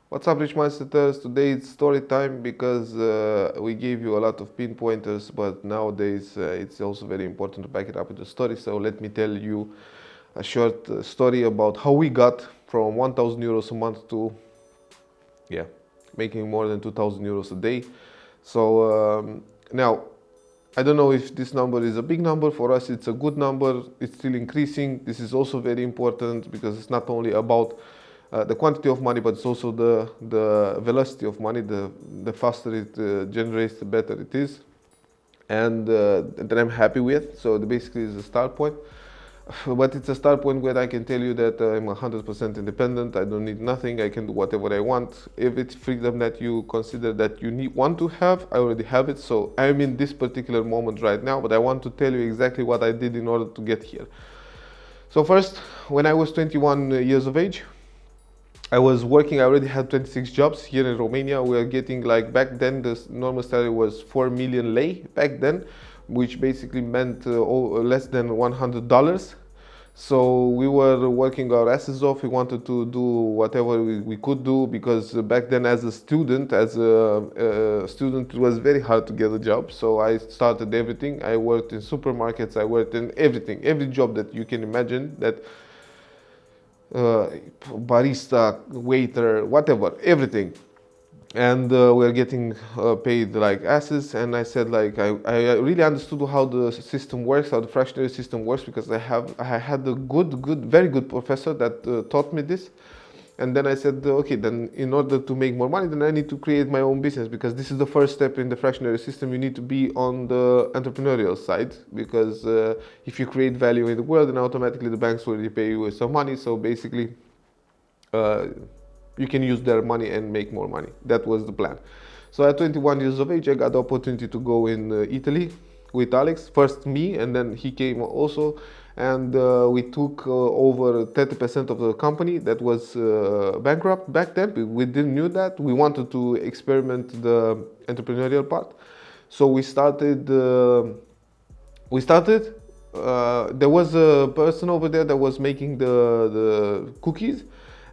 What's up, Rich Mindsetters? Today it's story time because we gave you a lot of pinpointers, but nowadays it's also very important to back it up with a story. So let me tell you a short story about how we got from 1,000 euros a month to, yeah, making more than 2,000 euros a day. So now, I don't know if this number is a big number. For us, it's a good number. It's still increasing. This is also very important because it's not only about the quantity of money, but it's also the velocity of money. The faster it generates, the better it is, and that I'm happy with. So basically, is a start point. But it's a start point where I can tell you that I'm 100% independent. I don't need nothing. I can do whatever I want. If it's freedom that you consider that you want to have, I already have it. So I'm in this particular moment right now, but I want to tell you exactly what I did in order to get here. So first, when I was 21 years of age, I was working. I already had 26 jobs here in Romania. We are getting, like, back then the normal salary was 4 million lei back then, which basically meant less than $100. So we were working our asses off. We wanted to do whatever we could do because back then, as a student, it was very hard to get a job. So I started everything. I worked in supermarkets. I worked in everything, every job that you can imagine, that barista, waiter, whatever, everything. And we're getting paid like asses. And I said, like, I really understood how the system works, how the fractionary system works, because I had a very good professor that taught me this. And then I said, okay, then in order to make more money, then I need to create my own business, because this is the first step in the fractionary system. You need to be on the entrepreneurial side, because if you create value in the world, then automatically the banks will repay you with some money. So basically, you can use their money and make more money. That was the plan. So at 21 years of age, I got the opportunity to go in Italy with Alex. First me, and then he came also. And we took over 30% of the company that was bankrupt back then. We didn't knew that. We wanted to experiment the entrepreneurial part. So we started. There was a person over there that was making the cookies,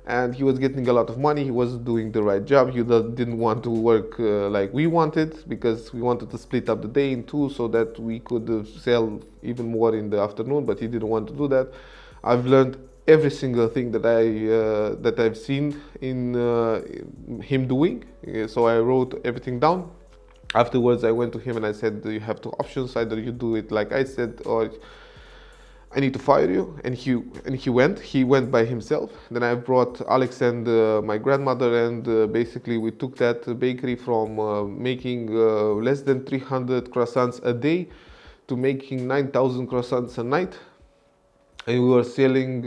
and he was getting a lot of money. He was doing the right job. He didn't want to work like we wanted, because we wanted to split up the day in two so that we could sell even more in the afternoon, but he didn't want to do that. I've learned every single thing that I've seen in him doing. So I wrote everything down. Afterwards, I went to him and I said, you have two options: either you do it like I said, or I need to fire you. And he went by himself. Then I brought Alex and my grandmother, and basically we took that bakery from making less than 300 croissants a day to making 9,000 croissants a night. And we were selling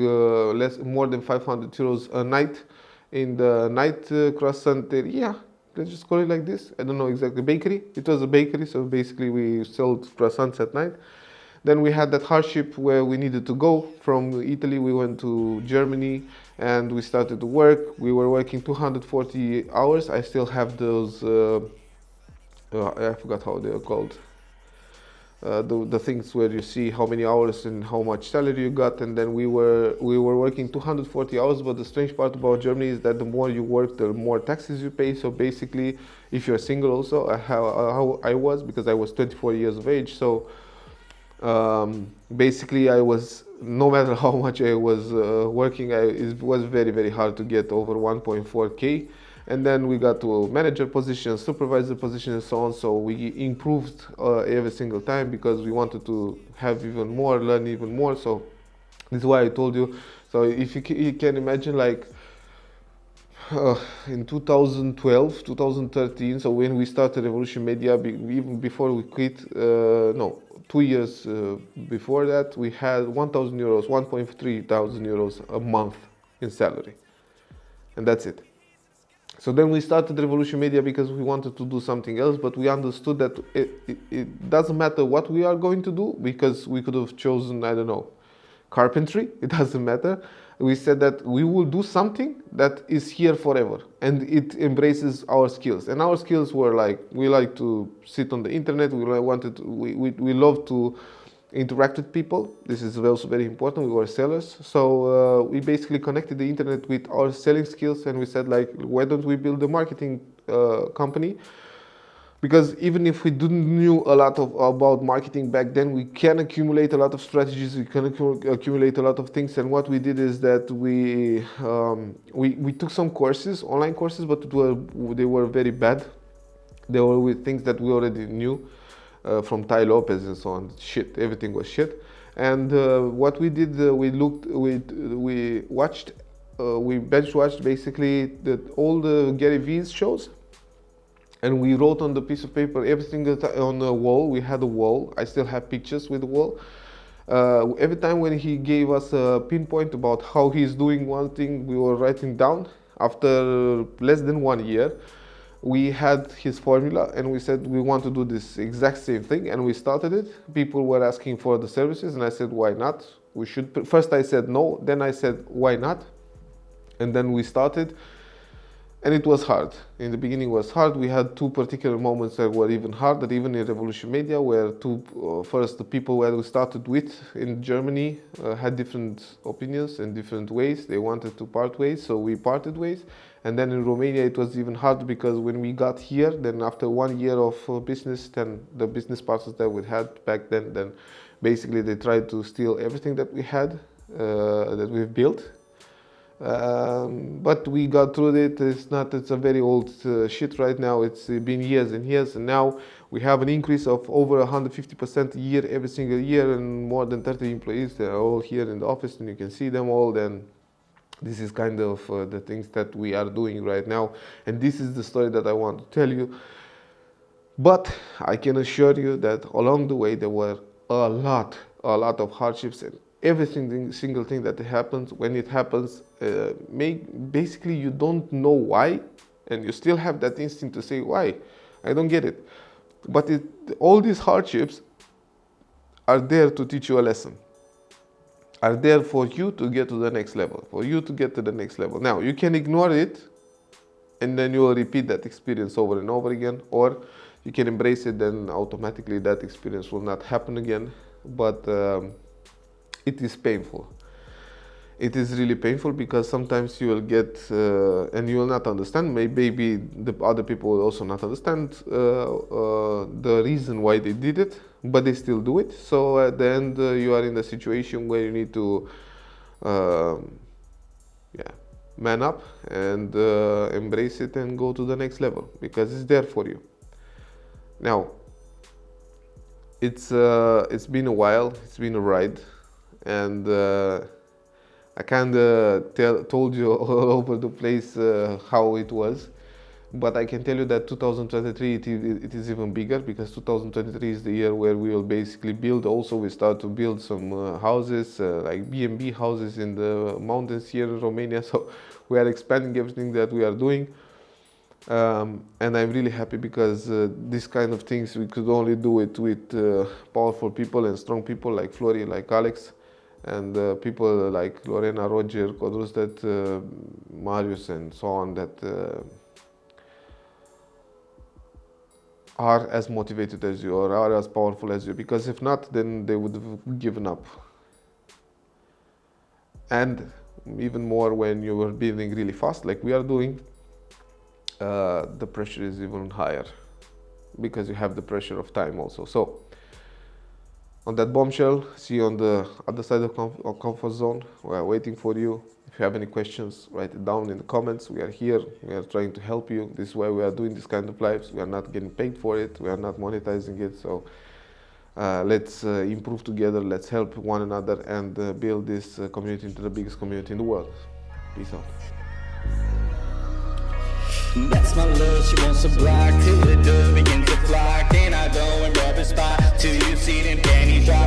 more than 500 euros a night in the night croissant area. Let's just call it like this. I don't know exactly. Bakery. It was a bakery, so basically we sold croissants at night. Then we had that hardship where we needed to go from Italy. We went to Germany and we started to work. We were working 240 hours. I still have those, I forgot how they are called. The things where you see how many hours and how much salary you got. And then we were working 240 hours. But the strange part about Germany is that the more you work, the more taxes you pay. So basically, if you're single also, how I was, because I was 24 years of age. So basically, I was, no matter how much I was working, it was very, very hard to get over 1.4k. And then we got to a manager position, supervisor position, and so on. So we improved every single time, because we wanted to have even more, learn even more. So this is why I told you. So if you can imagine, like, in 2012, 2013, so when we started Revolution Media, even before we quit, no, 2 years before that, we had 1,000 euros, 1.3 thousand euros a month in salary. And that's it. So then we started Revolution Media because we wanted to do something else, but we understood that it doesn't matter what we are going to do, because we could have chosen, I don't know, carpentry. It doesn't matter. We said that we will do something that is here forever, and it embraces our skills. And our skills were, like, we like to sit on the internet. We love to interact with people. This is also very important. We were sellers, so we basically connected the internet with our selling skills, and we said like, why don't we build a marketing company? Because even if we didn't knew a lot about marketing back then, we can accumulate a lot of strategies, we can accumulate a lot of things. And what we did is that we took some courses, online courses, but they were very bad. They were with things that we already knew. From Tai Lopez and so on, shit, everything was shit. And what we did, we bench watched basically all the Gary Vee's shows, and we wrote on the piece of paper everything on the wall. We had a wall. I still have pictures with the wall. Every time when he gave us a pinpoint about how he's doing one thing, we were writing down. After less than 1 year, we had his formula, and we said we want to do this exact same thing, and we started it. People were asking for the services, and I said, why not? We should. First I said no, then I said why not, and then we started. And it was hard. In the beginning it was hard. We had two particular moments that were even harder, even in Revolution Media, where first the people where we started with in Germany had different opinions and different ways. They wanted to part ways, so we parted ways. And then in Romania it was even harder, because when we got here, then after 1 year of business, then the business partners that we had back then basically they tried to steal everything that we had, that we've built. But we got through it. It's a very old shit right now. It's been years and years, and now we have an increase of over 150% a year, every single year, and more than 30 employees. They're all here in the office, and you can see them all. Then this is kind of the things that we are doing right now, and this is the story that I want to tell you. But I can assure you that along the way there were a lot of hardships, and single thing that happens, when it happens, basically you don't know why, and you still have that instinct to say why. I don't get it. But all these hardships are there to teach you a lesson, are there for you to get to the next level, Now, you can ignore it, and then you will repeat that experience over and over again, or you can embrace it, then automatically that experience will not happen again. But it is painful. It is really painful, because sometimes you will get, and you will not understand, maybe the other people will also not understand the reason why they did it, but they still do it. So at the end, you are in a situation where you need to man up and embrace it and go to the next level, because it's there for you. Now, it's been a while, it's been a ride, and I kind of told you all over the place how it was, but I can tell you that 2023 it is even bigger, because 2023 is the year where we will basically build. Also, we start to build some houses, like B&B houses in the mountains here in Romania. So we are expanding everything that we are doing. And I'm really happy, because these kind of things we could only do it with powerful people and strong people like Flori, like Alex, and people like Lorena, Roger, Codrus, Marius, and so on, that are as motivated as you, or are as powerful as you, because if not, then they would have given up. And even more when you are building really fast, like we are doing, the pressure is even higher, because you have the pressure of time also. So on that bombshell, see you on the other side of comfort zone. We are waiting for you. If you have any questions, write it down in the comments. We are here. We are trying to help you. This is why we are doing this kind of lives. We are not getting paid for it. We are not monetizing it. So let's improve together. Let's help one another and build this community into the biggest community in the world. Peace out. That's my love, she wants a block till the dove begins to fly. Can I go and rub a spot till you see them panties drop?